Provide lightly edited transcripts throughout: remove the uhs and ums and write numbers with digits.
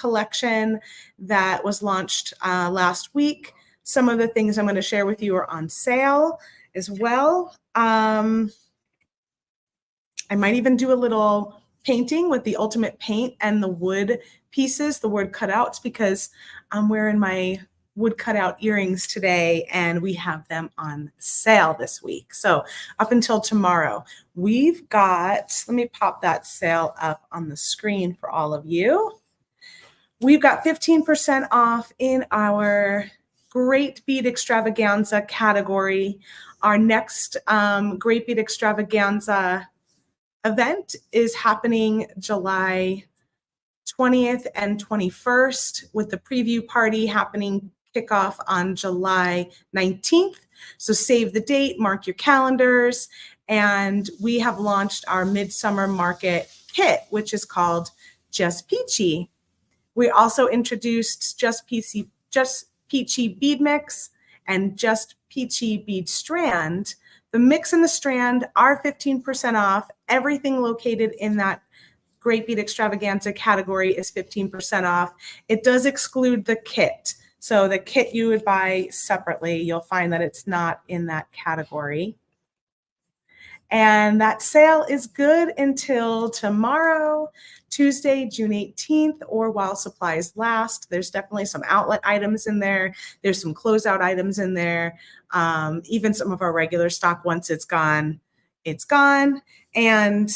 collection that was launched last week. Some of the things I'm going to share with you are on sale as well. I might even do a little painting with the Ultimate Paint and the wood pieces, the wood cutouts, because I'm wearing my wood cutout earrings today and we have them on sale this week. So up until tomorrow, we've got, let me pop that sale up on the screen for all of you. We've got 15% off in our Great Bead Extravaganza category. Our next Great Bead Extravaganza event is happening July 20th and 21st, with the preview party happening kickoff on July 19th. So save the date, mark your calendars, and we have launched our Midsummer Market kit, which is called Just Peachy. We also introduced Just Peachy Bead Mix and Just Peachy Bead Strand. The mix and the strand are 15% off. Everything located in that Great Bead Extravaganza category is 15% off. It does exclude the kit. So the kit you would buy separately, you'll find that it's not in that category. And that sale is good until tomorrow, Tuesday, June 18th, or while supplies last. There's definitely some outlet items in there. There's some closeout items in there. Even some of our regular stock, once it's gone, it's gone. And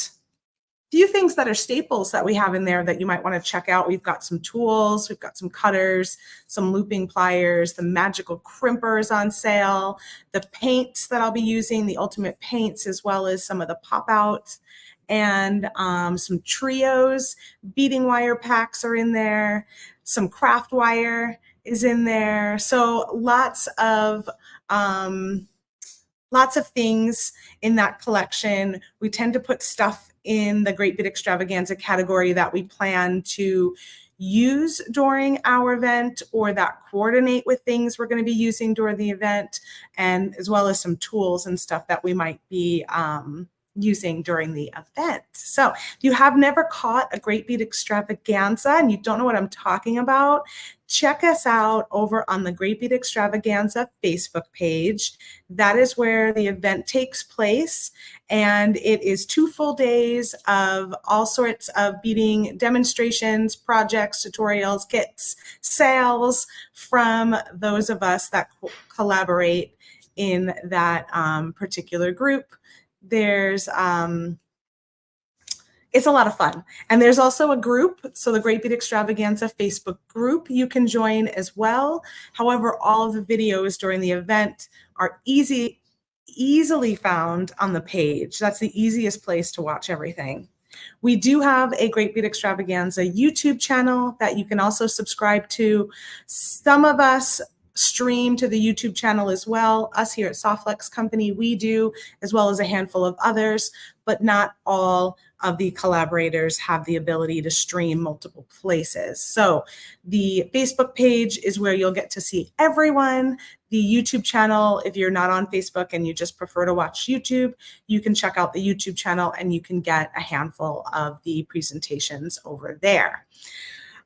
few things that are staples that we have in there that you might want to check out. We've got some tools, we've got some cutters, some looping pliers, the magical crimpers on sale, the paints that I'll be using, the Ultimate Paints, as well as some of the pop-outs, and some trios. Beading wire packs are in there. Some craft wire is in there. So lots of things in that collection. We tend to put stuff in the Great Bead Extravaganza category that we plan to use during our event, or that coordinate with things we're going to be using during the event, and as well as some tools and stuff that we might be using during the event. So if you have never caught a Great Bead Extravaganza and you don't know what I'm talking about, check us out over on the Great Bead Extravaganza Facebook page. That is where the event takes place, and it is 2 full days of all sorts of beading demonstrations, projects, tutorials, kits, sales from those of us that collaborate in that particular group. There's it's a lot of fun. And there's also a group, so the Great Bead Extravaganza Facebook group you can join as well. However, all of the videos during the event are easily found on the page. That's the easiest place to watch everything. We do have a Great Bead Extravaganza YouTube channel that you can also subscribe to. Some of us stream to the YouTube channel as well. Us here at Softflex Company, we do, as well as a handful of others, but not all of the collaborators have the ability to stream multiple places. So the Facebook page is where you'll get to see everyone. The YouTube channel, if you're not on Facebook and you just prefer to watch YouTube, you can check out the YouTube channel and you can get a handful of the presentations over there.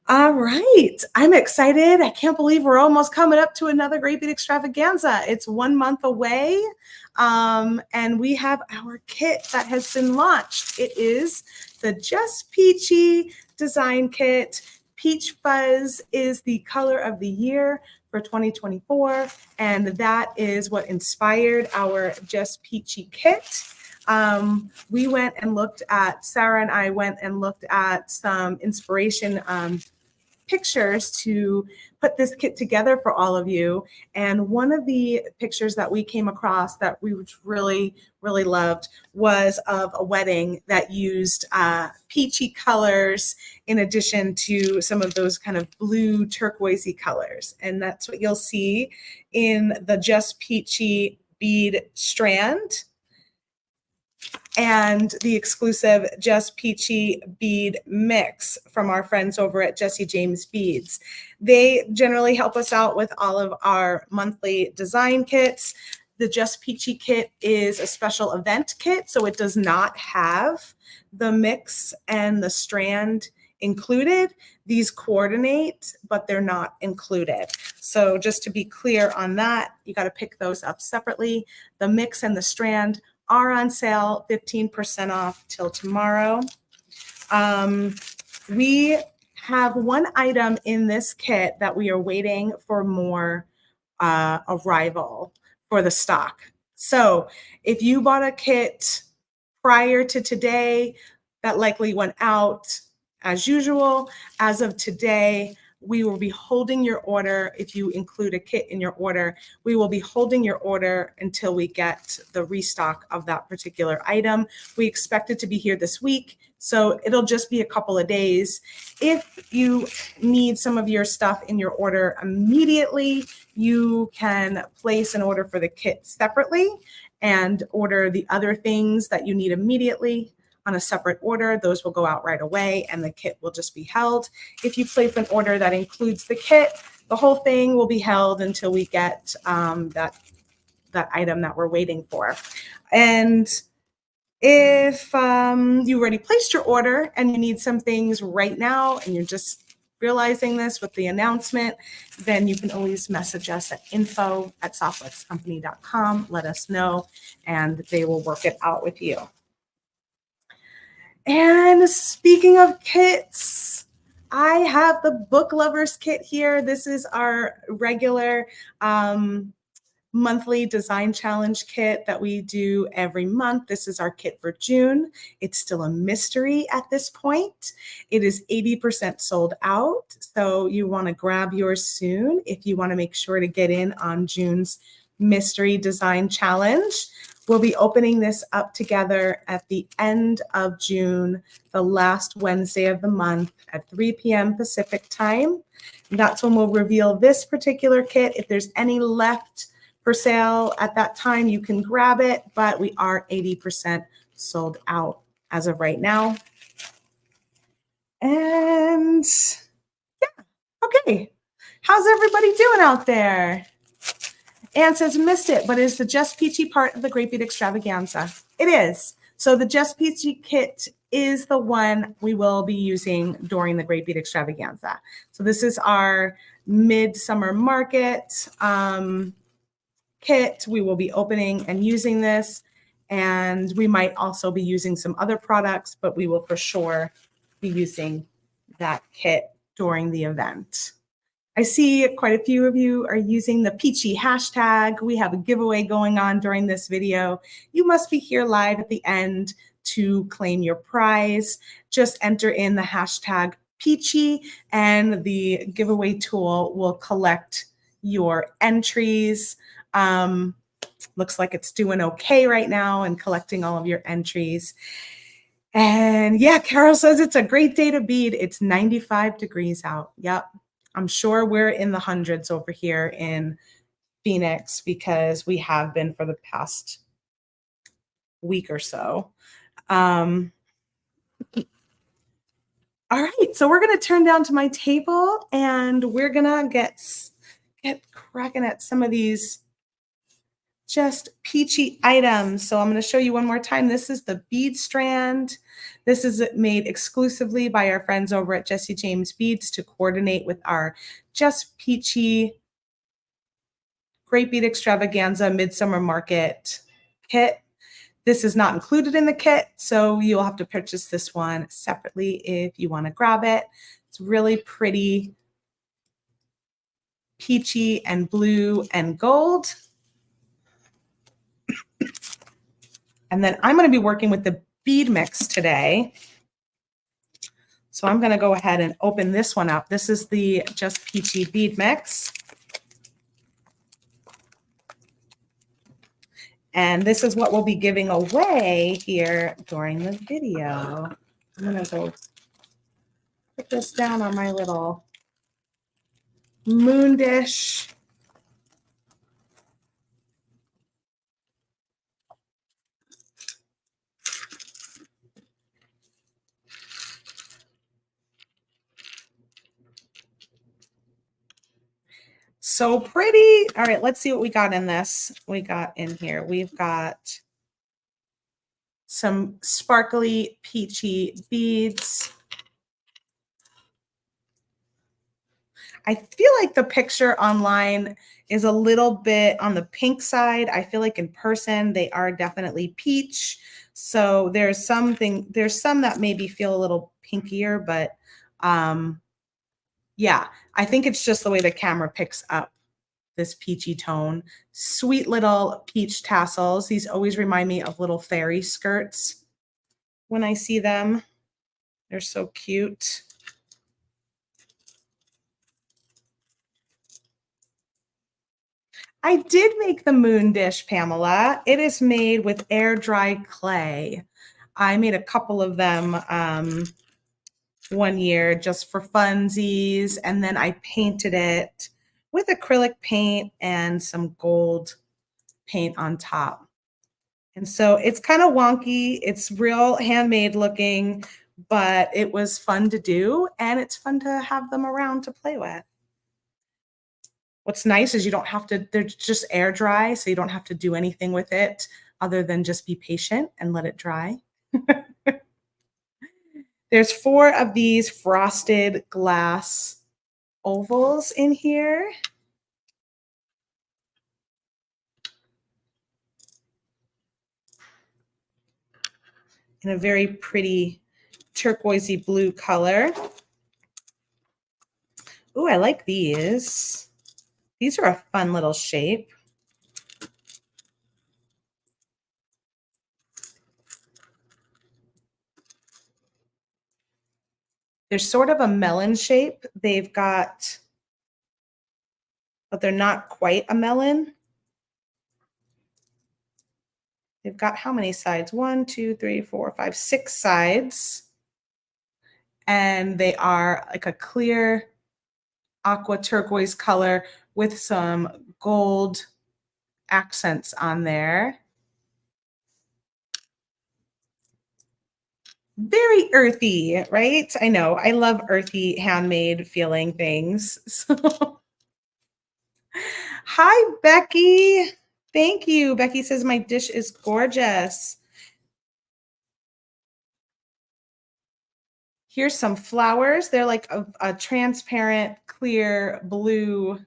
All right, I'm excited. I can't believe we're almost coming up to another Great Bead Extravaganza. It's 1 month away, and we have our kit that has been launched. It is the Just Peachy design kit. Peach Fuzz is the color of the year for 2024, and that is what inspired our Just Peachy kit. We went and looked at, Sarah and I went and looked at some inspiration pictures to put this kit together for all of you. And one of the pictures that we came across that we really, really loved was of a wedding that used peachy colors in addition to some of those kind of blue turquoisey colors. And that's what you'll see in the Just Peachy Bead strand and the exclusive Just Peachy Bead mix from our friends over at Jesse James Beads. They generally help us out with all of our monthly design kits. The Just Peachy kit is a special event kit, so it does not have the mix and the strand included. These coordinate, but they're not included. So just to be clear on that, you got to pick those up separately. The mix and the strand are on sale, 15% off till tomorrow. We have one item in this kit that we are waiting for more arrival for the stock. So if you bought a kit prior to today, that likely went out as usual. As of today, we will be holding your order. If you include a kit in your order, we will be holding your order until we get the restock of that particular item. We expect it to be here this week, so it'll just be a couple of days. If you need some of your stuff in your order immediately, you can place an order for the kit separately and order the other things that you need immediately on a separate order. Those will go out right away and the kit will just be held. If you place an order that includes the kit, the whole thing will be held until we get that item that we're waiting for. And if you already placed your order and you need some things right now and you're just realizing this with the announcement, then you can always message us at info@softluxcompany.com. Let us know and they will work it out with you. And speaking of kits, I have the Book Lovers kit here. This is our regular monthly design challenge kit that we do every month. This is our kit for June. It's still a mystery at this point. It is 80% sold out, so you want to grab yours soon if you want to make sure to get in on June's mystery design challenge. We'll be opening this up together at the end of June, the last Wednesday of the month at 3 p.m. Pacific time. And that's when we'll reveal this particular kit. If there's any left for sale at that time, you can grab it, but we are 80% sold out as of right now. And yeah, okay. How's everybody doing out there? Anne says, missed it, but is the Just Peachy part of the Great Bead Extravaganza? It is. So the Just Peachy kit is the one we will be using during the Great Bead Extravaganza. So this is our Midsummer Market kit. We will be opening and using this, and we might also be using some other products, but we will for sure be using that kit during the event. I see quite a few of you are using the Peachy hashtag. We have a giveaway going on during this video. You must be here live at the end to claim your prize. Just enter in the hashtag Peachy and the giveaway tool will collect your entries. Looks like it's doing okay right now and collecting all of your entries. And yeah, Carol says it's a great day to bead. It's 95 degrees out. Yep. I'm sure we're in the hundreds over here in Phoenix because we have been for the past week or so. All right, so we're going to turn down to my table and we're going to get cracking at some of these Just Peachy items. So I'm going to show you one more time. This is the bead strand. This is made exclusively by our friends over at Jesse James Beads to coordinate with our Just Peachy Great Bead Extravaganza Midsummer Market kit. This is not included in the kit, so you'll have to purchase this one separately if you want to grab it. It's really pretty peachy and blue and gold. And then I'm going to be working with the bead mix today. So I'm going to go ahead and open this one up. This is the Just Peachy Bead Mix. And this is what we'll be giving away here during the video. I'm going to go put this down on my little moon dish. So pretty. All right, let's see what we got in this. We got in here. We've got some sparkly peachy beads. I feel like the picture online is a little bit on the pink side. I feel like in person they are definitely peach. So there's some that maybe feel a little pinkier, but yeah, I think it's just the way the camera picks up this peachy tone. Sweet little peach tassels. These always remind me of little fairy skirts when I see them. They're so cute. I did make the moon dish, Pamela. It is made with air dry clay. I made a couple of them one year just for funsies, and then I painted it with acrylic paint and some gold paint on top. And so it's kind of wonky. It's real handmade looking, but it was fun to do, and it's fun to have them around to play with. What's nice is you don't have to, they're just air dry, so you don't have to do anything with it other than just be patient and let it dry. There's 4 of these frosted glass ovals in here. In a very pretty turquoisey blue color. Ooh, I like these. These are a fun little shape. They're sort of a melon shape. They've got, but they're not quite a melon. They've got how many sides? 1, 2, 3, 4, 5, 6 sides. And they are like a clear aqua turquoise color with some gold accents on there. Very earthy, right? I know. I love earthy, handmade feeling things. So. Hi, Becky. Thank you. Becky says my dish is gorgeous. Here's some flowers. They're like a transparent, clear blue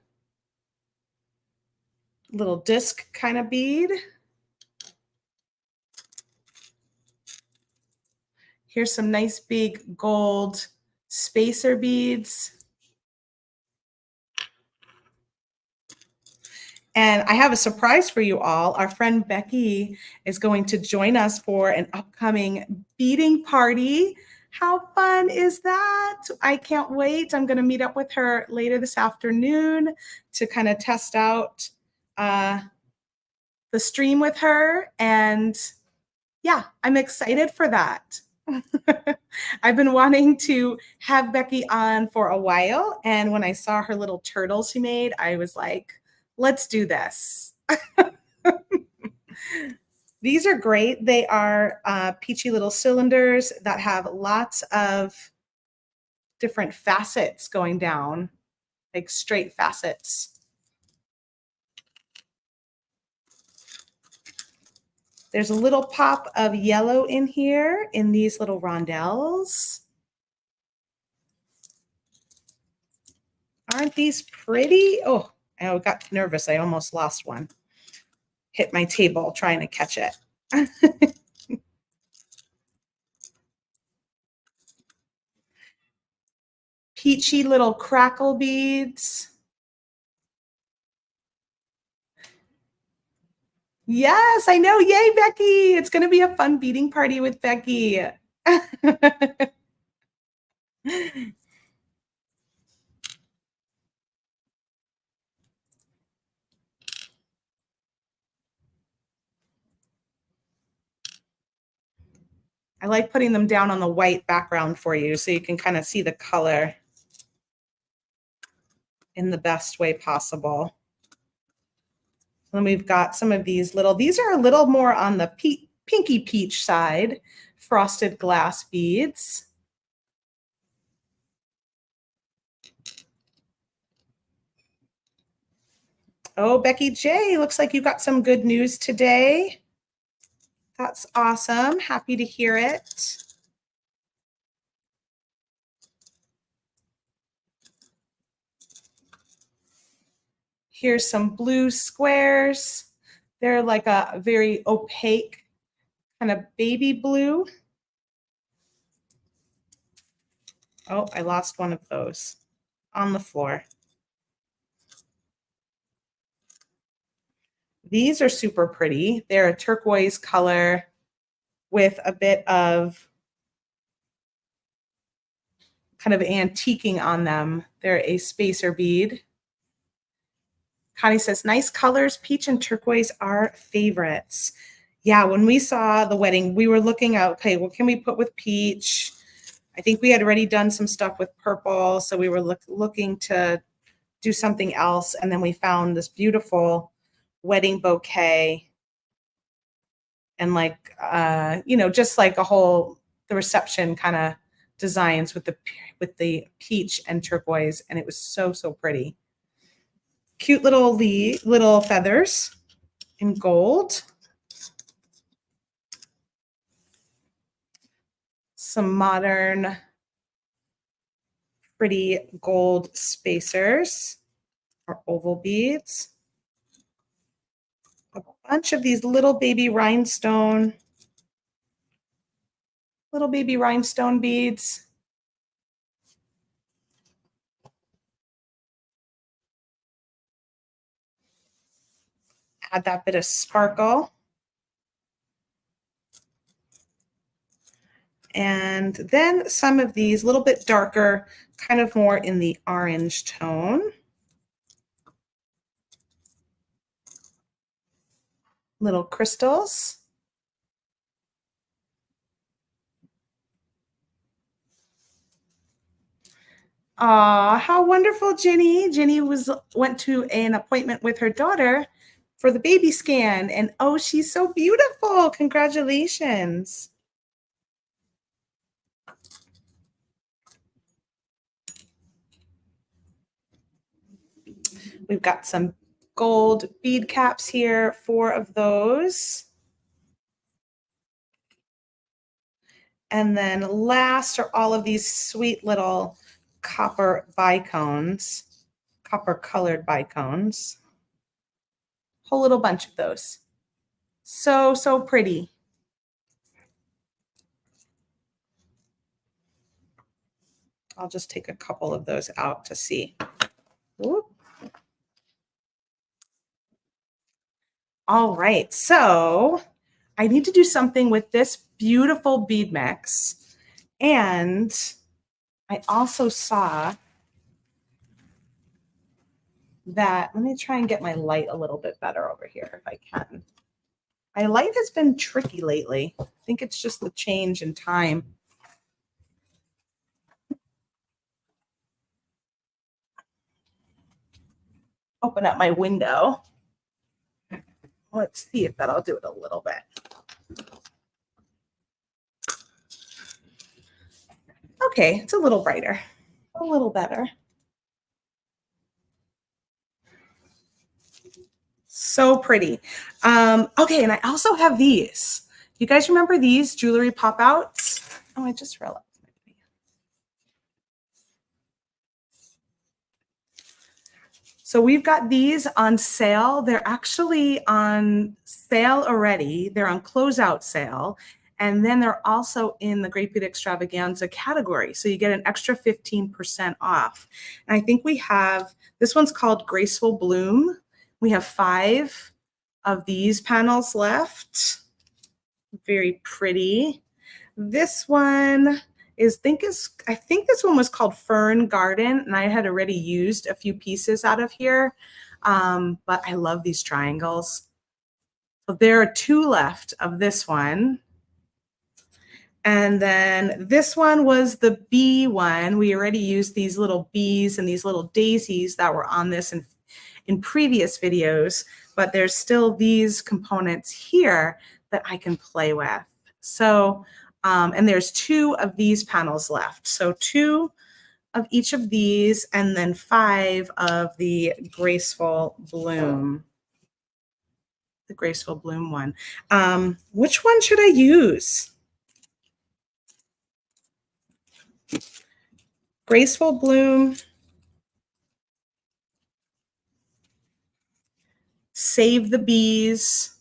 little disc kind of bead. Here's some nice big gold spacer beads. And I have a surprise for you all. Our friend Becky is going to join us for an upcoming beading party. How fun is that? I can't wait. I'm going to meet up with her later this afternoon to kind of test out the stream with her. And yeah, I'm excited for that. I've been wanting to have Becky on for a while. And when I saw her little turtles she made, I was like, let's do this. These are great. They are peachy little cylinders that have lots of different facets going down, like straight facets. There's a little pop of yellow in here in these little rondelles. Aren't these pretty? Oh, I got nervous. I almost lost one. Hit my table trying to catch it. Peachy little crackle beads. Yes, I know. Yay, Becky. It's going to be a fun beading party with Becky. I like putting them down on the white background for you so you can kind of see the color in the best way possible. Then we've got some of these these are a little more on the pinky peach side, frosted glass beads. Oh, Becky J, looks like you got some good news today. That's awesome. Happy to hear it. Here's some blue squares. They're like a very opaque kind of baby blue. Oh, I lost one of those on the floor. These are super pretty. They're a turquoise color with a bit of kind of antiquing on them. They're a spacer bead. Connie says, nice colors. Peach and turquoise are favorites. Yeah, when we saw the wedding, we were looking at, okay, what can we put with peach? I think we had already done some stuff with purple. So we were looking to do something else. And then we found this beautiful wedding bouquet. And like, you know, just like the reception kind of designs with the peach and turquoise. And it was so, so pretty. Cute little feathers in gold. Some modern, pretty gold spacers or oval beads. A bunch of these little baby rhinestone beads. Add that bit of sparkle. And then some of these a little bit darker, kind of more in the orange tone. Little crystals. Aw, how wonderful, Jenny. Jenny went to an appointment with her daughter for the baby scan, and oh, she's so beautiful. Congratulations. We've got some gold bead caps here, 4 of those. And then last are all of these sweet little copper bicones, copper colored bicones. Whole little bunch of those. So, so pretty. I'll just take a couple of those out to see. Whoop. All right, so I need to do something with this beautiful bead mix. And I also saw that, let me try and get my light a little bit better over here if I can. My light has been tricky lately. I think it's just the change in time. Open up my window. Let's see if that'll do it a little bit. Okay, it's a little brighter, a little better. So pretty. Okay, and I also have these. You guys remember these jewelry pop-outs? Oh, I just realized. So we've got these on sale. They're actually on sale already. They're on closeout sale. And then they're also in the Great Bead Extravaganza category. So you get an extra 15% off. And I think we have, this one's called Graceful Bloom. We have 5 of these panels left. Very pretty. This one is, I think this one was called Fern Garden, and I had already used a few pieces out of here. But I love these triangles. So there are 2 left of this one. And then this one was the bee one. We already used these little bees and these little daisies that were on this in previous videos, but there's still these components here that I can play with. So, and there's 2 of these panels left. So 2 of each of these, and then 5 of the Graceful Bloom. The Graceful Bloom one. Which one should I use? Graceful Bloom Save the Bees,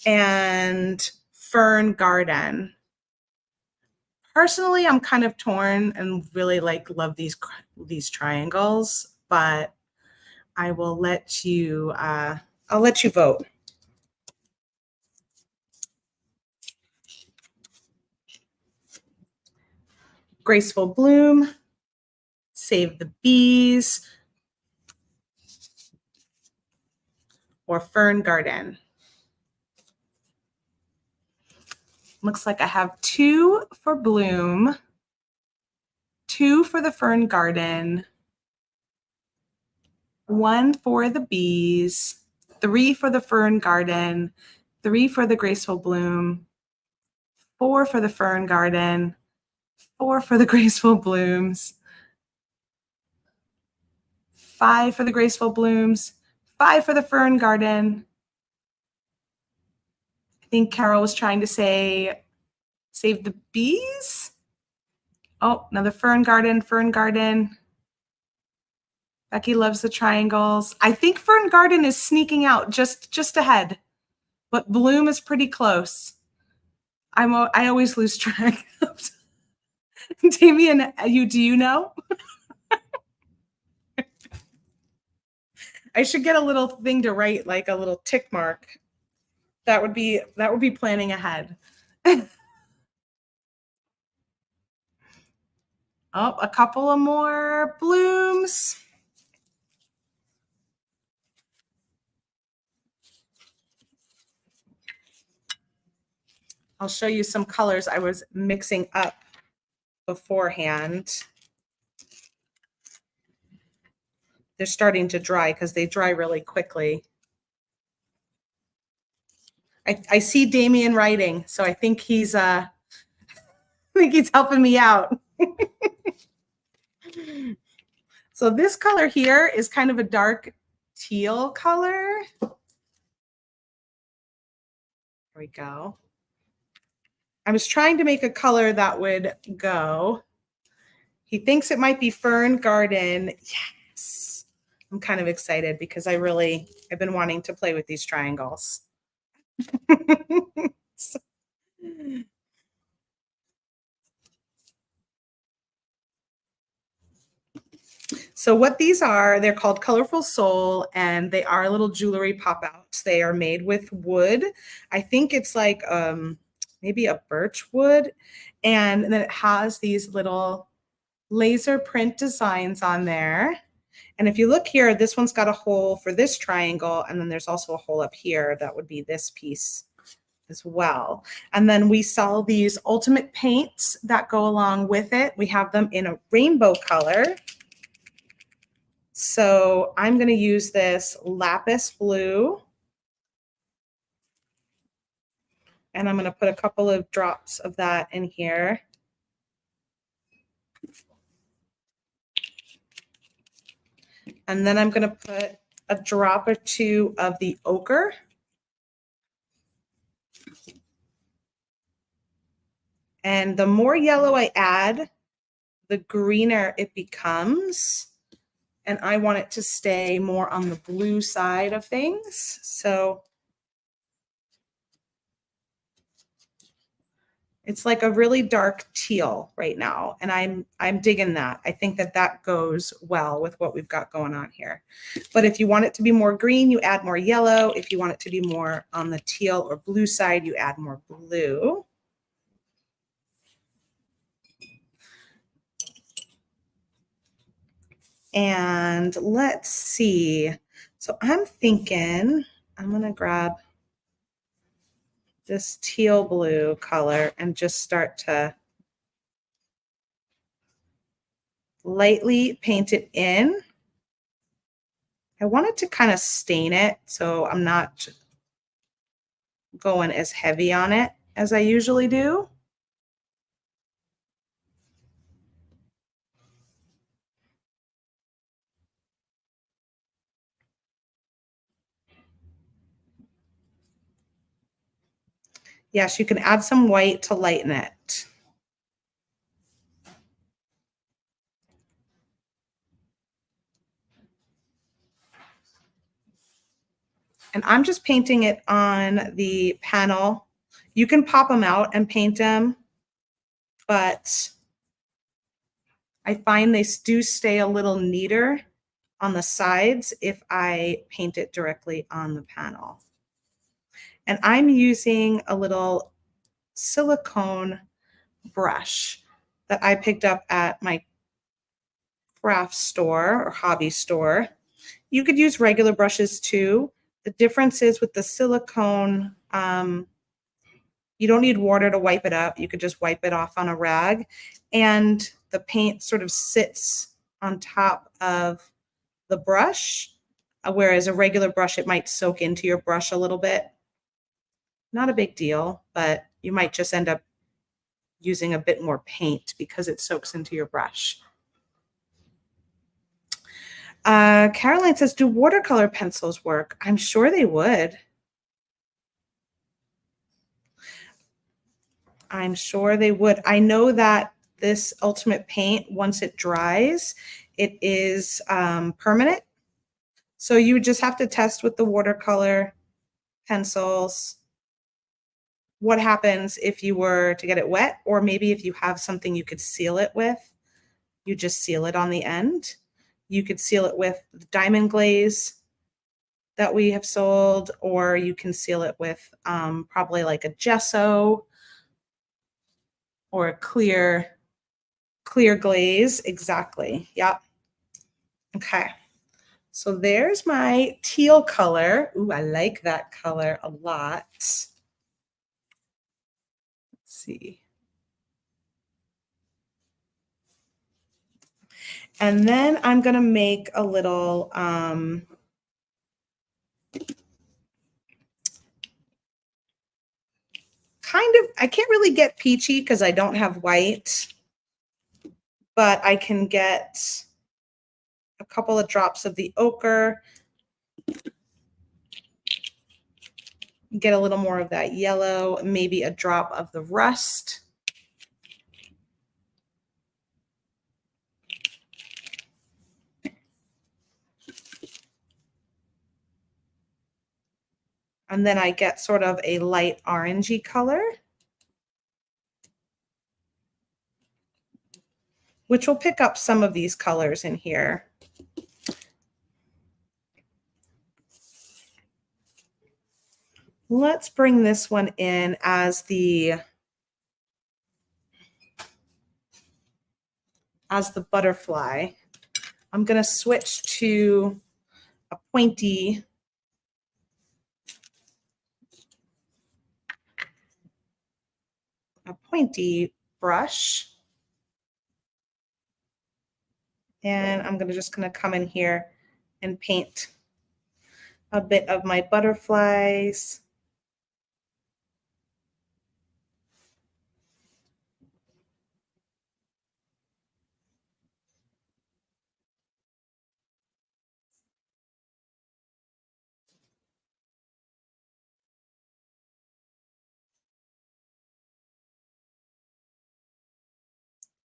and Fern Garden. Personally, I'm kind of torn and really love these triangles, but I will let you I'll let you vote. Graceful Bloom, Save the Bees, or Fern Garden. Looks like I have 2 for Bloom, 2 for the Fern Garden, 1 for the Bees, 3 for the Fern Garden, 3 for the Graceful Bloom, 4 for the Fern Garden, 4 for the Graceful Blooms, 5 for the Graceful Blooms, 5 for the Fern Garden. I think Carol was trying to say Save the Bees. Oh, another Fern Garden, Fern Garden. Becky loves the triangles. I think Fern Garden is sneaking out just ahead, but Bloom is pretty close. I always lose track. Damien, do you know? I should get a little thing to write, like a little tick mark. That would be planning ahead. Oh, a couple of more blooms. I'll show you some colors I was mixing up beforehand. They're starting to dry because they dry really quickly. I see Damien writing, so I think he's helping me out. So this color here is kind of a dark teal color. There we go. I was trying to make a color that would go. He thinks it might be Fern Garden. Yes. I'm kind of excited because I've been wanting to play with these triangles. So what these are, they're called Colorful Soul, and they are little jewelry pop-outs. They are made with wood. I think it's like maybe a birch wood, and then it has these little laser print designs on there. And if you look here, this one's got a hole for this triangle, and then there's also a hole up here that would be this piece as well. And then we sell these ultimate paints that go along with it. We have them in a rainbow color. So I'm going to use this lapis blue. And I'm going to put a couple of drops of that in here. And then I'm going to put a drop or 2 of the ochre. And the more yellow I add, the greener it becomes. And I want it to stay more on the blue side of things. So it's like a really dark teal right now, and I'm digging that. I think that goes well with what we've got going on here. But if you want it to be more green, you add more yellow. If you want it to be more on the teal or blue side, you add more blue. And let's see. So I'm thinking I'm going to grab this teal blue color and just start to lightly paint it in. I wanted to kind of stain it, so I'm not going as heavy on it as I usually do. Yes, you can add some white to lighten it. And I'm just painting it on the panel. You can pop them out and paint them, but I find they do stay a little neater on the sides if I paint it directly on the panel. And I'm using a little silicone brush that I picked up at my craft store or hobby store. You could use regular brushes too. The difference is with the silicone, you don't need water to wipe it up. You could just wipe it off on a rag, and the paint sort of sits on top of the brush, whereas a regular brush, it might soak into your brush a little bit. Not a big deal, but you might just end up using a bit more paint because it soaks into your brush. Caroline says, do watercolor pencils work? I'm sure they would. I'm sure they would. I know that this Ultimate Paint, once it dries, it is permanent. So you just have to test with the watercolor pencils what happens if you were to get it wet, or maybe if you have something you could seal it with, you just seal it on the end. You could seal it with diamond glaze that we have sold, or you can seal it with probably like a gesso or a clear glaze. Exactly. Yep. Okay. So there's my teal color. Ooh, I like that color a lot. Let's see. And then I'm going to make a little kind of, I can't really get peachy because I don't have white, but I can get a couple of drops of the ochre, get a little more of that yellow, maybe a drop of the rust. And then I get sort of a light orangey color, which will pick up some of these colors in here. Let's bring this one in as the butterfly. I'm going to switch to a pointy brush. And I'm just going to come in here and paint a bit of my butterflies.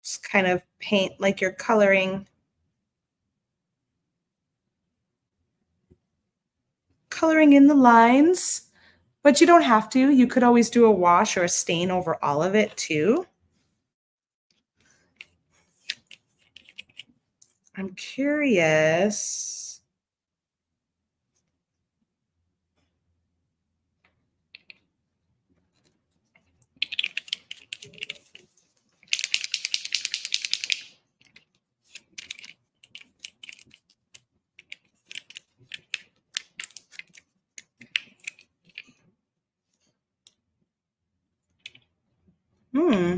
Just kind of paint like you're coloring in the lines, but you don't have to. You could always do a wash or a stain over all of it too. I'm curious.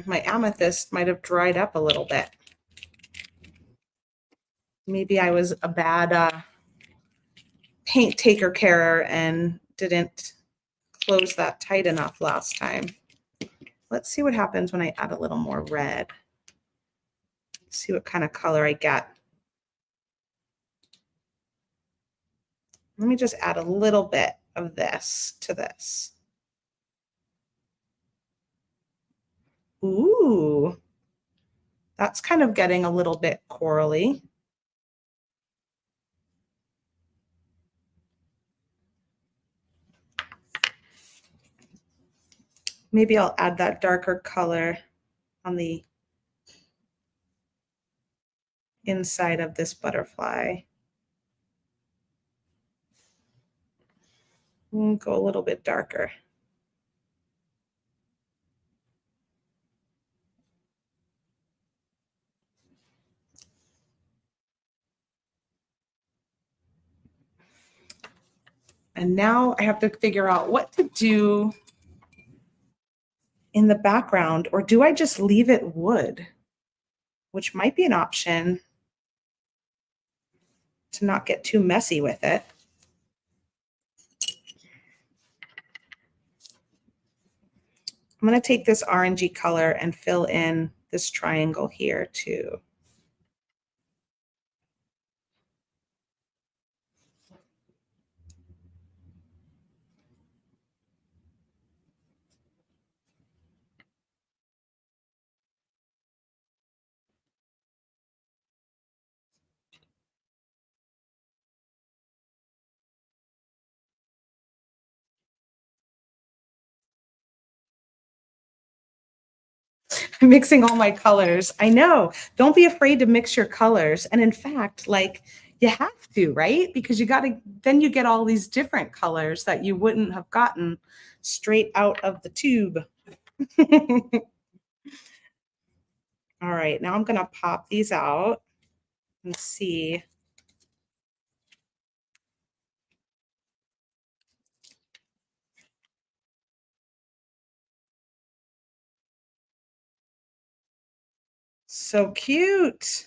My amethyst might have dried up a little bit. Maybe I was a bad paint taker carer and didn't close that tight enough last time. Let's see what happens when I add a little more red. See what kind of color I get. Let me just add a little bit of this to this. Ooh, that's kind of getting a little bit corally. Maybe I'll add that darker color on the inside of this butterfly. Go a little bit darker. And now I have to figure out what to do in the background, or do I just leave it wood, which might be an option to not get too messy with it. I'm going to take this orangey color and fill in this triangle here too. Mixing all my colors. I know. Don't be afraid to mix your colors. And in fact, like you have to, right? Because you got to, then you get all these different colors that you wouldn't have gotten straight out of the tube. All right, now I'm going to pop these out and see. So cute.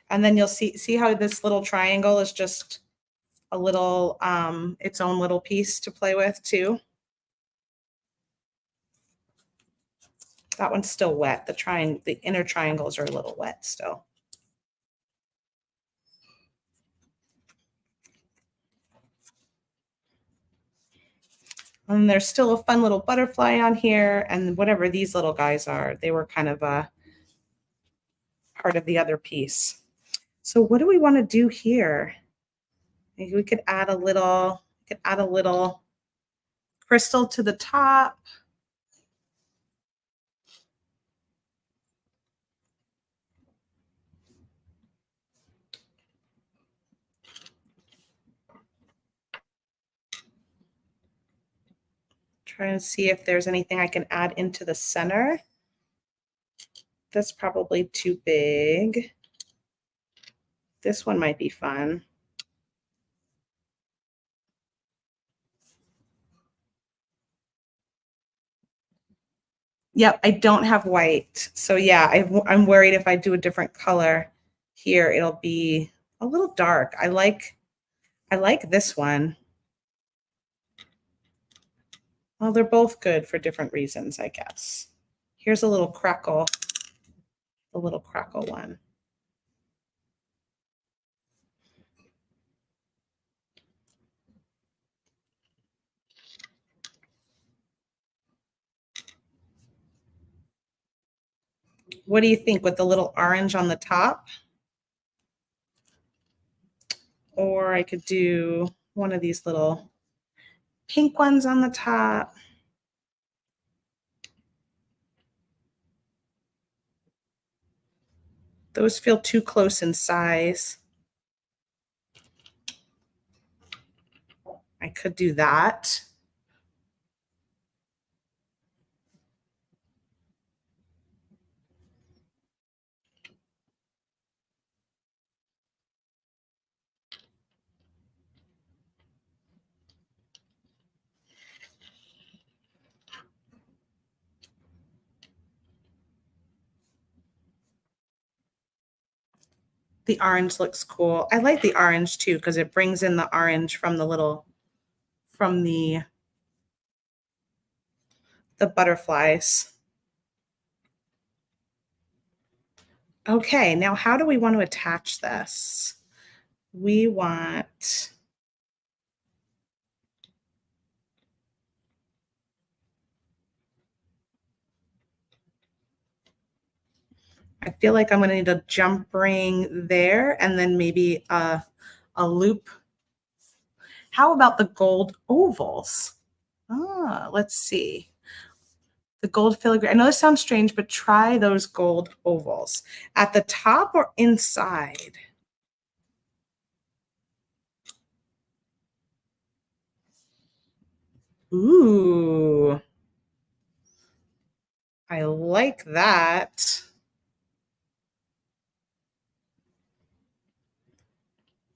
And then you'll see how this little triangle is just a little, its own little piece to play with too. That one's still wet. The inner triangles are a little wet still. And there's still a fun little butterfly on here, and whatever these little guys are, they were kind of a part of the other piece. So what do we want to do here? Maybe we could add a little crystal to the top. Try and see if there's anything I can add into the center. That's probably too big. This one might be fun. Yep, I don't have white. So yeah, I'm worried if I do a different color here, it'll be a little dark. I like this one. Well, they're both good for different reasons, I guess. Here's a little crackle, one. What do you think with the little orange on the top? Or I could do one of these little pink ones on the top. Those feel too close in size. I could do that. The orange looks cool. I like the orange too because it brings in the orange from the butterflies. Okay, now how do we want to attach this? We want I feel like I'm going to need a jump ring there and then maybe a loop. How about the gold ovals? Let's see. The gold filigree. I know this sounds strange, but try those gold ovals. At the top or inside? Ooh. I like that.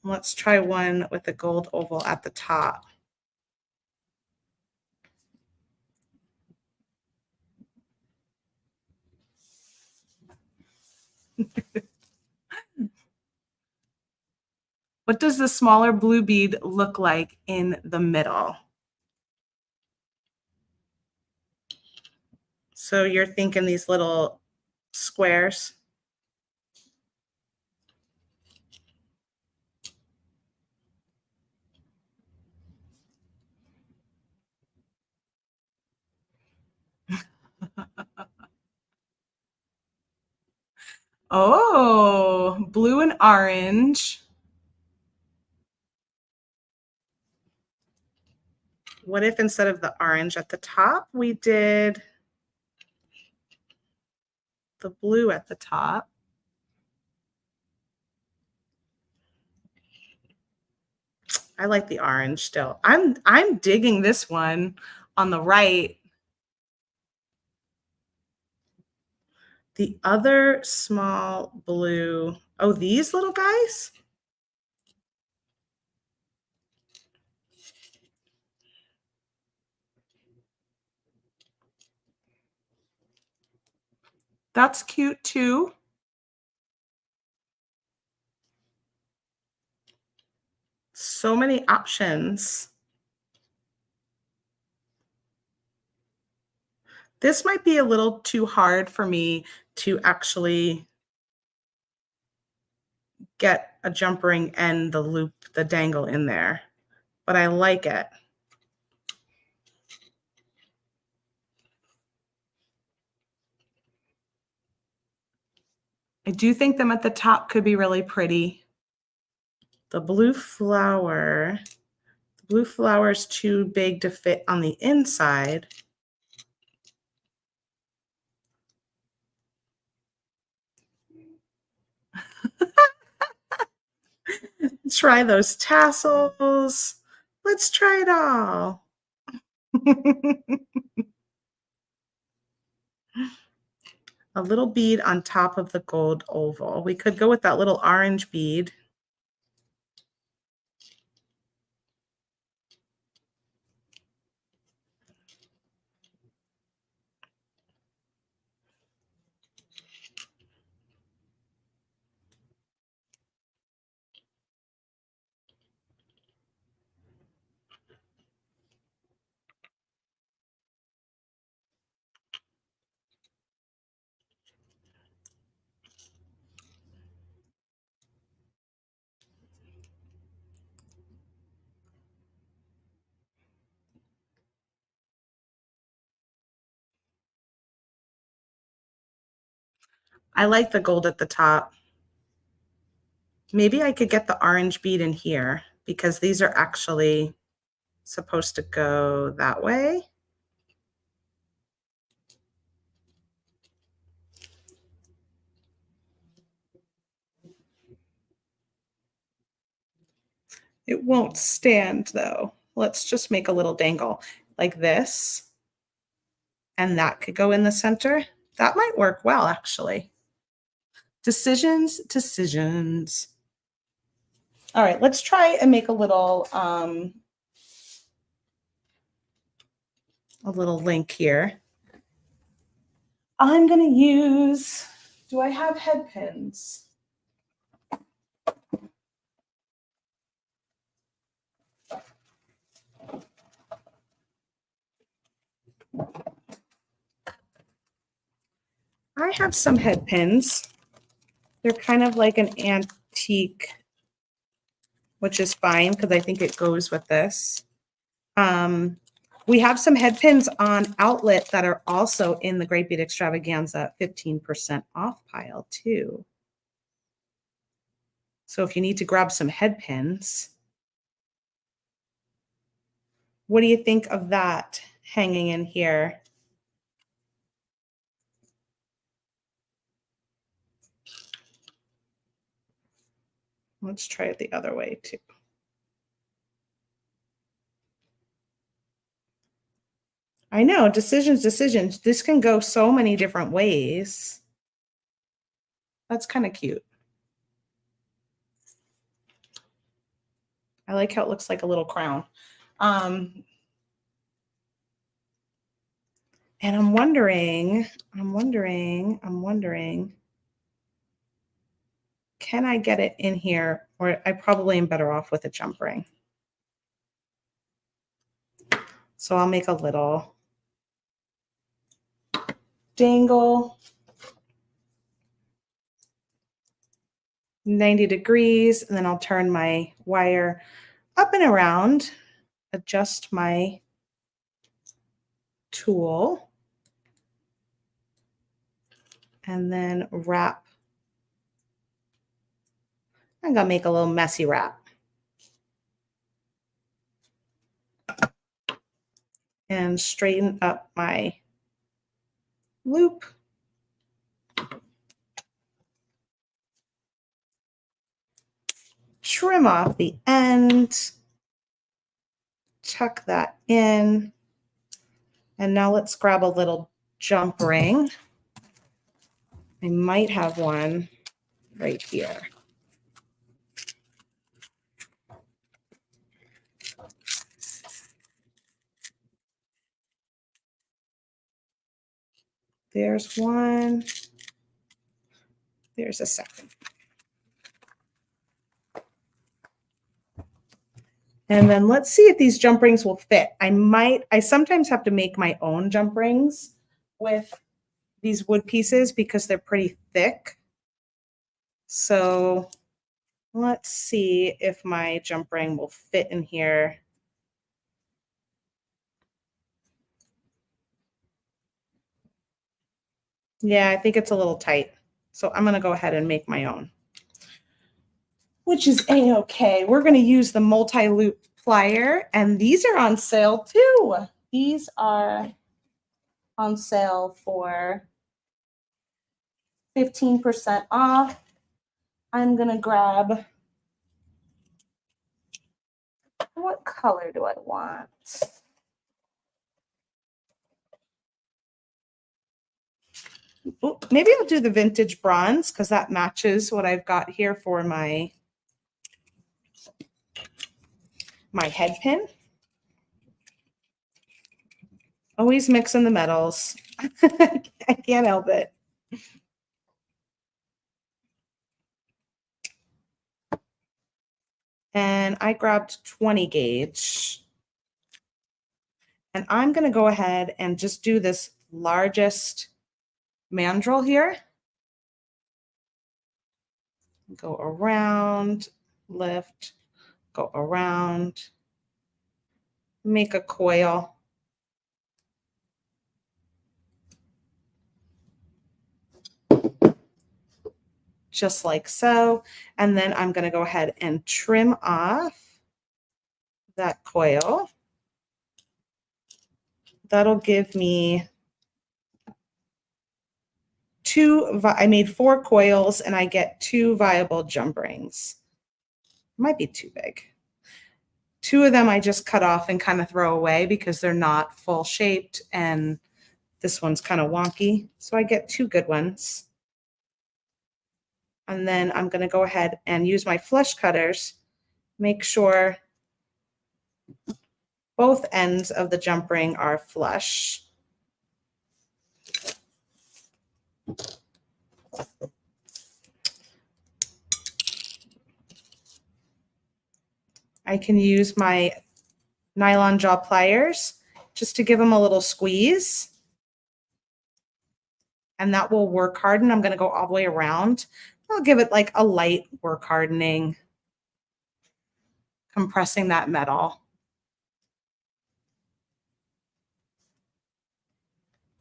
Let's try one with the gold oval at the top. What does the smaller blue bead look like in the middle? So you're thinking these little squares? Oh, blue and orange. What if instead of the orange at the top, we did the blue at the top? I like the orange still. I'm digging this one on the right. The other small blue. Oh, these little guys? That's cute too. So many options. This might be a little too hard for me to actually get a jump ring and the loop, the dangle in there, but I like it. I do think them at the top could be really pretty. The blue flower is too big to fit on the inside. Try those tassels. Let's try it all. A little bead on top of the gold oval. We could go with that little orange bead. I like the gold at the top. Maybe I could get the orange bead in here because these are actually supposed to go that way. It won't stand though. Let's just make a little dangle like this. And that could go in the center. That might work well, actually. Decisions, decisions. All right, let's try and make a little link here. I'm gonna use, do I have head pins? I have some head pins. They're kind of like an antique, which is fine because I think it goes with this. We have some head pins on outlet that are also in the Great Bead Extravaganza 15% off pile too. So if you need to grab some head pins, What do you think of that hanging in here? Let's try it the other way too. I know, decisions. This can go so many different ways. That's kind of cute. I like how it looks like a little crown. And I'm wondering, can I get it in here? Or I probably am better off with a jump ring. So I'll make a little dangle, 90 degrees, and then I'll turn my wire up and around, adjust my tool, and then wrap. I'm gonna make a little messy wrap. And straighten up my loop. Trim off the end. Tuck that in. And now let's grab a little jump ring. I might have one right here. There's one. There's a second. And then let's see if these jump rings will fit. I sometimes have to make my own jump rings with these wood pieces because they're pretty thick. So let's see if my jump ring will fit in here. Yeah, I think it's a little tight. So I'm going to go ahead and make my own, which is a-okay. We're going to use the multi-loop plier, and these are on sale too. These are on sale for 15% off. I'm going to grab, what color do I want? Ooh, maybe I'll do the vintage bronze because that matches what I've got here for my head pin. Always mixing the metals. I can't help it. And I grabbed 20 gauge. And I'm going to go ahead and just do this largest mandrel here. Go around, lift, go around, make a coil. Just like so. And then I'm going to go ahead and trim off that coil. That'll give me I made 4 coils and I get 2 viable jump rings. Might be too big. 2 of them I just cut off and kind of throw away because they're not full shaped and this one's kind of wonky. So I get 2 good ones. And then I'm going to go ahead and use my flush cutters, make sure both ends of the jump ring are flush. I can use my nylon jaw pliers just to give them a little squeeze. And that will work harden. I'm going to go all the way around. I'll give it like a light work hardening, compressing that metal.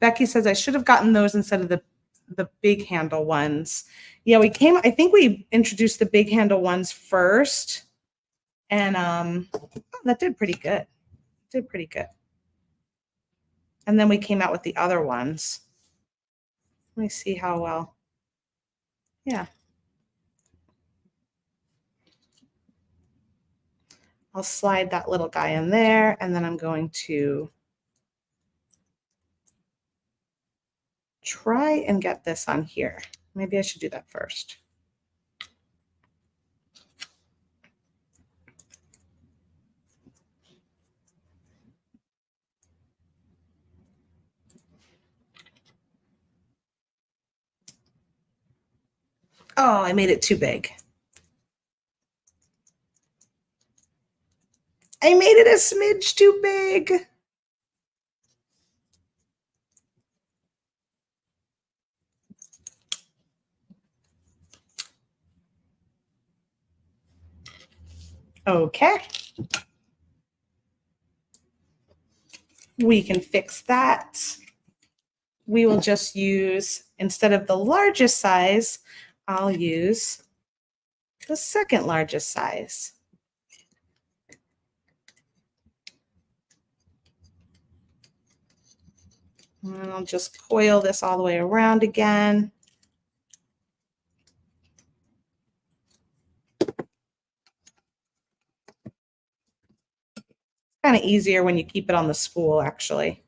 Becky says I should have gotten those instead of the big handle ones. Yeah, I think we introduced the big handle ones first. And that did pretty good. did pretty good. And then we came out with the other ones. Let me see how well. Yeah. I'll slide that little guy in there, and then I'm going to try and get this on here. Maybe I should do that first. Oh, I made it too big. I made it a smidge too big. Okay. We can fix that. We will just use, instead of the largest size, I'll use the second largest size. And I'll just coil this all the way around again. Kind of easier when you keep it on the spool, actually.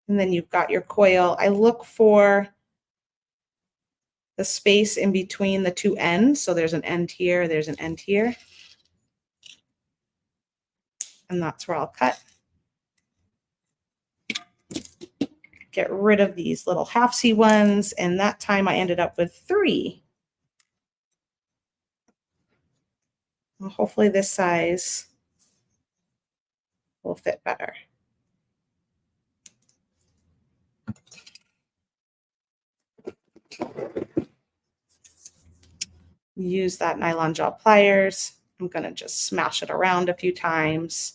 And then you've got your coil. I look for the space in between the two ends. So there's an end here, there's an end here. And that's where I'll cut. Get rid of these little half-C ones. And that time I ended up with 3. Well, hopefully this size will fit better. Use that nylon gel pliers. I'm going to just smash it around a few times.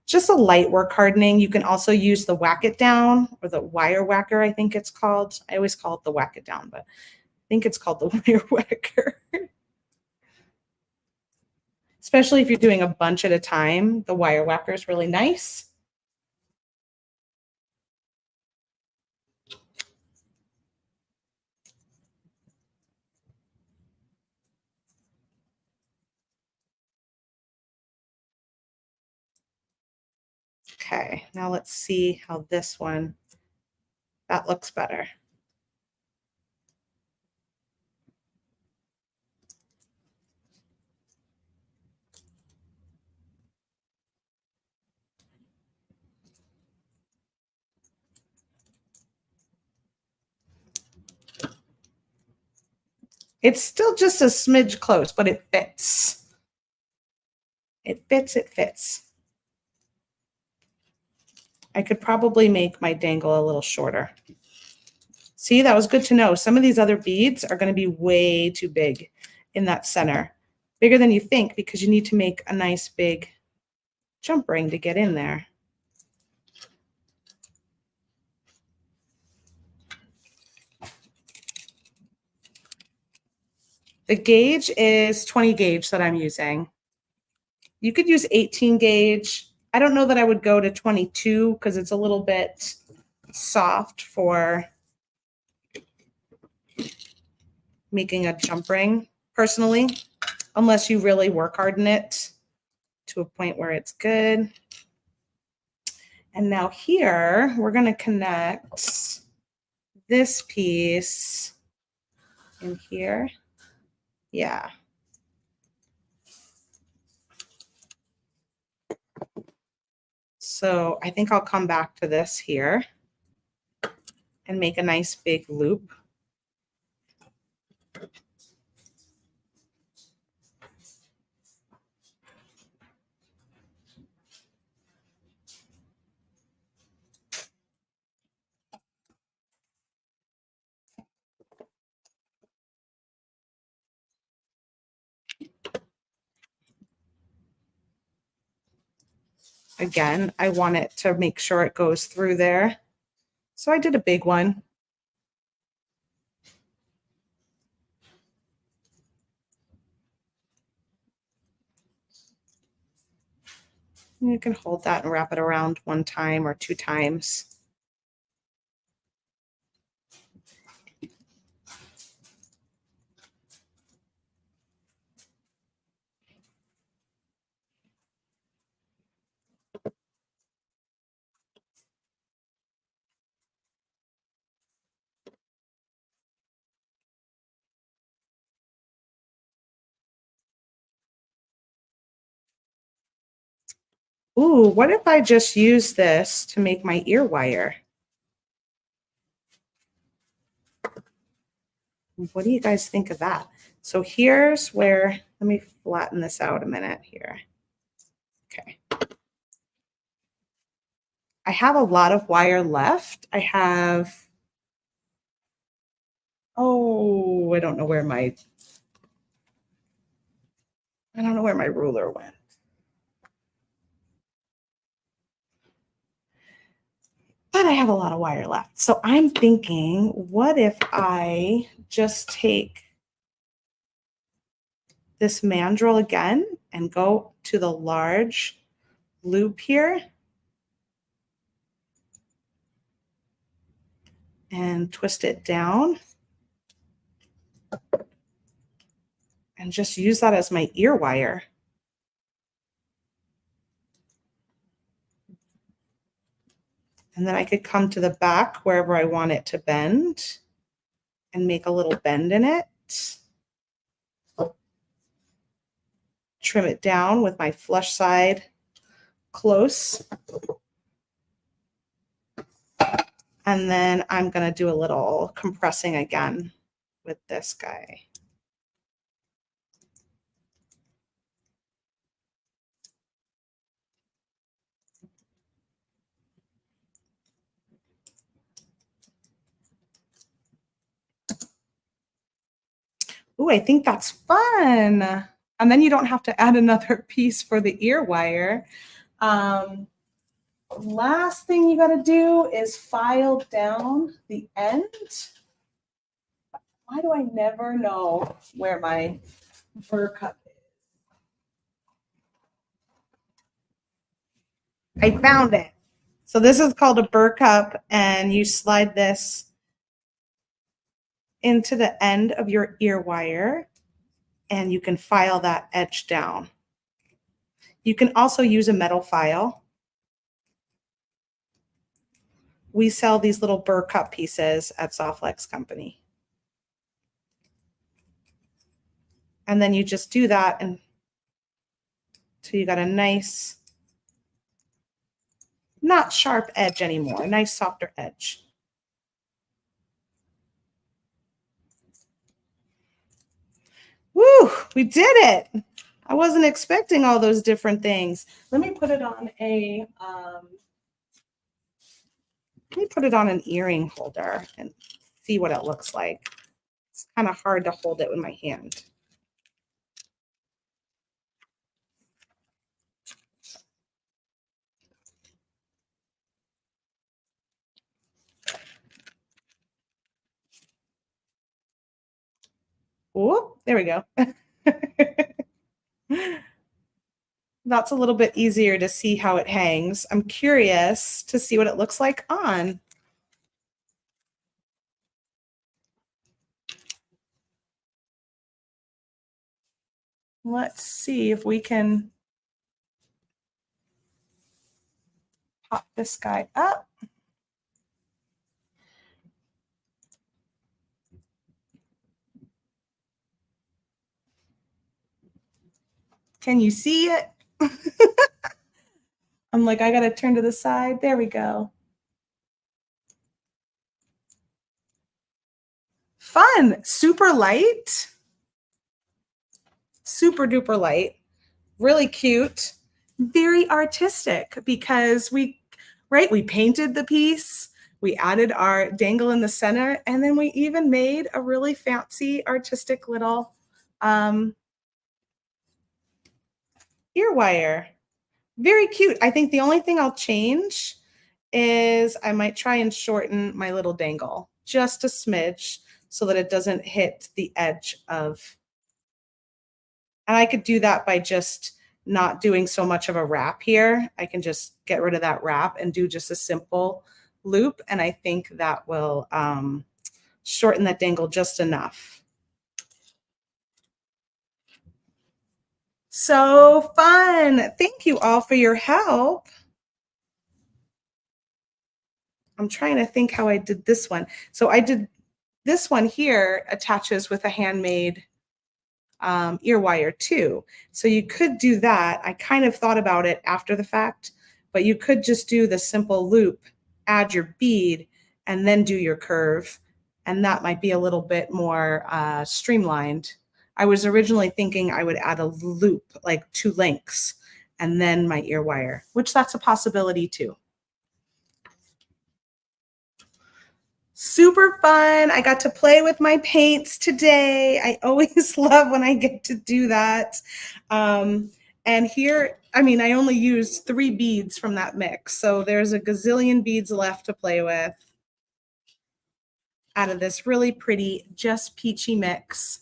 Just a light work hardening. You can also use the whack it down, or the wire whacker, I think it's called. I always call it the whack it down, but I think it's called the wire whacker. Especially if you're doing a bunch at a time, the wire whacker is really nice. Okay, now let's see how this one, that looks better. It's still just a smidge close, but it fits. It fits, it fits. I could probably make my dangle a little shorter. See, that was good to know. Some of these other beads are going to be way too big in that center. Bigger than you think, because you need to make a nice big jump ring to get in there. The gauge is 20 gauge that I'm using. You could use 18 gauge. I don't know that I would go to 22 because it's a little bit soft for making a jump ring, personally, unless you really work hard in it to a point where it's good. And now here, we're going to connect this piece in here. Yeah. So I think I'll come back to this here and make a nice big loop. Again, I want it to make sure it goes through there. So I did a big one. You can hold that and wrap it around 1 time or 2 times. Ooh, what if I just use this to make my ear wire? What do you guys think of that? So here's where, let me flatten this out a minute here. Okay. I have a lot of wire left. I have, oh, I don't know where my ruler went. But I have a lot of wire left. So I'm thinking, what if I just take this mandrel again and go to the large loop here and twist it down and just use that as my ear wire. And then I could come to the back wherever I want it to bend and make a little bend in it. Trim it down with my flush side close. And then I'm going to do a little compressing again with this guy. Ooh, I think that's fun. And then you don't have to add another piece for the ear wire. Last thing you got to do is file down the end. Why do I never know where my burr cup is? I found it. So this is called a burr cup, and you slide this into the end of your ear wire, and you can file that edge down. You can also use a metal file. We sell these little burr cup pieces at Softlex Company. And then you just do that until you got a nice, not sharp edge anymore, a nice softer edge. Woo, we did it. I wasn't expecting all those different things. Let me put it on an earring holder and see what it looks like. It's kind of hard to hold it with my hand. Oh, there we go. That's a little bit easier to see how it hangs. I'm curious to see what it looks like on. Let's see if we can pop this guy up. Can you see it? I'm like, I got to turn to the side. There we go. Fun, super light, super duper light, really cute, very artistic because we painted the piece, we added our dangle in the center, and then we even made a really fancy artistic little ear wire. Very cute. I think the only thing I'll change is I might try and shorten my little dangle just a smidge so that it doesn't hit the edge of, and I could do that by just not doing so much of a wrap here. I can just get rid of that wrap and do just a simple loop. And I think that will shorten that dangle just enough. So fun. Thank you all for your help. I'm trying to think how I did this one. So I did this one here attaches with a handmade ear wire too. So you could do that. I kind of thought about it after the fact, but you could just do the simple loop, add your bead, and then do your curve. And that might be a little bit more streamlined. I was originally thinking I would add a loop, like 2 links, and then my ear wire, which that's a possibility too. Super fun. I got to play with my paints today. I always love when I get to do that. And here, I mean, I only used 3 beads from that mix. So there's a gazillion beads left to play with out of this really pretty Just Peachy mix.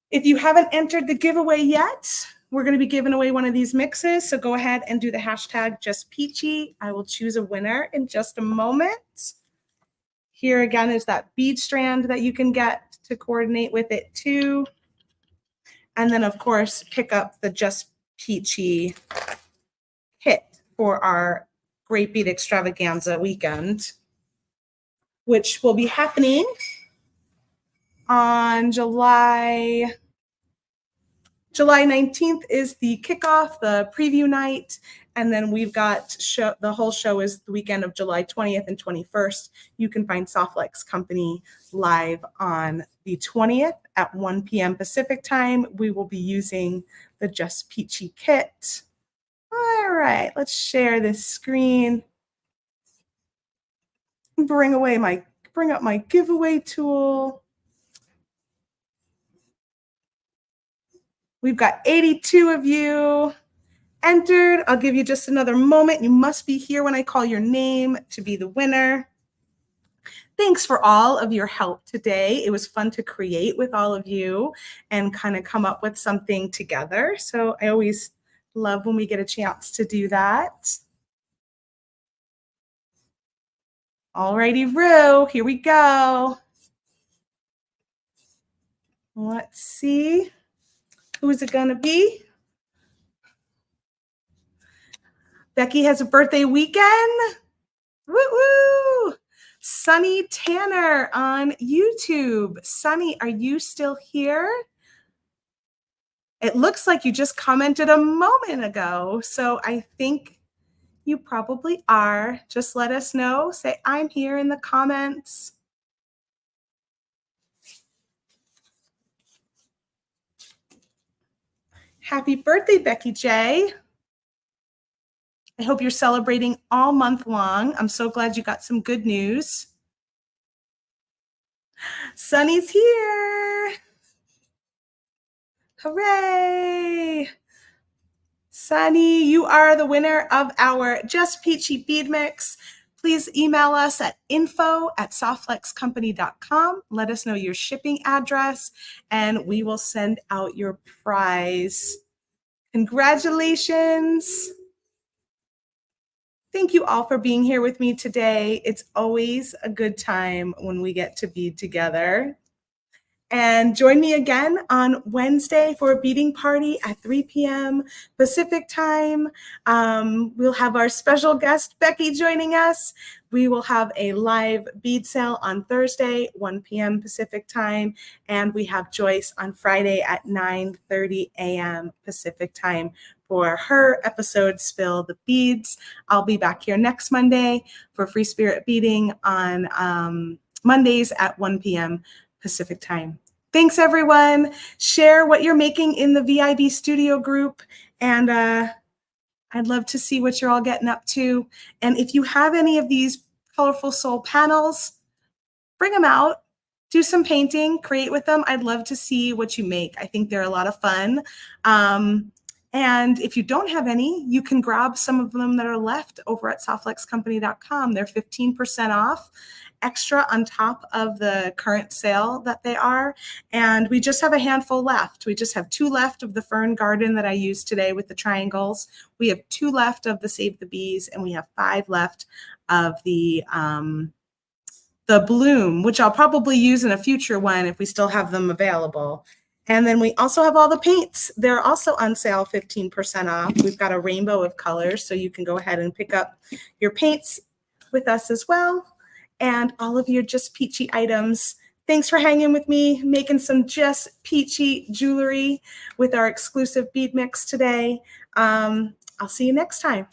If you haven't entered the giveaway yet, we're going to be giving away one of these mixes. So go ahead and do the hashtag Just Peachy. I will choose a winner in just a moment. Here again is that bead strand that you can get to coordinate with it too. And then of course, pick up the Just Peachy kit for our Great Bead Extravaganza weekend, which will be happening on July 19th is the kickoff, the preview night. And then we've got the whole show is the weekend of July 20th and 21st. You can find Softlex Company live on the 20th at 1 p.m. Pacific time. We will be using the Just Peachy kit. All right, let's share this screen. Bring up my giveaway tool. We've got 82 of you entered. I'll give you just another moment. You must be here when I call your name to be the winner. Thanks for all of your help today. It was fun to create with all of you and kind of come up with something together. So I always love when we get a chance to do that. All righty, Rue, here we go. Let's see. Who is it going to be? Becky has a birthday weekend. Woo-woo! Sunny Tanner on YouTube. Sunny, are you still here? It looks like you just commented a moment ago, so I think you probably are. Just let us know. Say, I'm here in the comments. Happy birthday, Becky J. I hope you're celebrating all month long. I'm so glad you got some good news. Sunny's here. Hooray. Sunny, you are the winner of our Just Peachy Bead Mix. Please email us at info@softlexcompany.com. Let us know your shipping address and we will send out your prize. Congratulations. Thank you all for being here with me today. It's always a good time when we get to bead together. And join me again on Wednesday for a beading party at 3 p.m. Pacific time. We'll have our special guest, Becky, joining us. We will have a live bead sale on Thursday, 1 p.m. Pacific time. And we have Joyce on Friday at 9:30 a.m. Pacific time for her episode, Spill the Beads. I'll be back here next Monday for Free Spirit Beading on Mondays at 1 p.m. Pacific time. Thanks, everyone. Share what you're making in the VIB studio group. And I'd love to see what you're all getting up to. And if you have any of these colorful soul panels, bring them out, do some painting, create with them. I'd love to see what you make. I think they're a lot of fun. And if you don't have any, you can grab some of them that are left over at softlexcompany.com. They're 15% off. extra on top of the current sale that they are. And we just have a handful left. We just have 2 left of the Fern Garden that I used today with the triangles. We have 2 left of the Save the Bees, and we have 5 left of the Bloom, which I'll probably use in a future one if we still have them available. And then we also have all the paints. They're also on sale 15% off. We've got a rainbow of colors, so you can go ahead and pick up your paints with us as well. And all of your Just Peachy items. Thanks for hanging with me, making some Just Peachy jewelry with our exclusive bead mix today. I'll see you next time.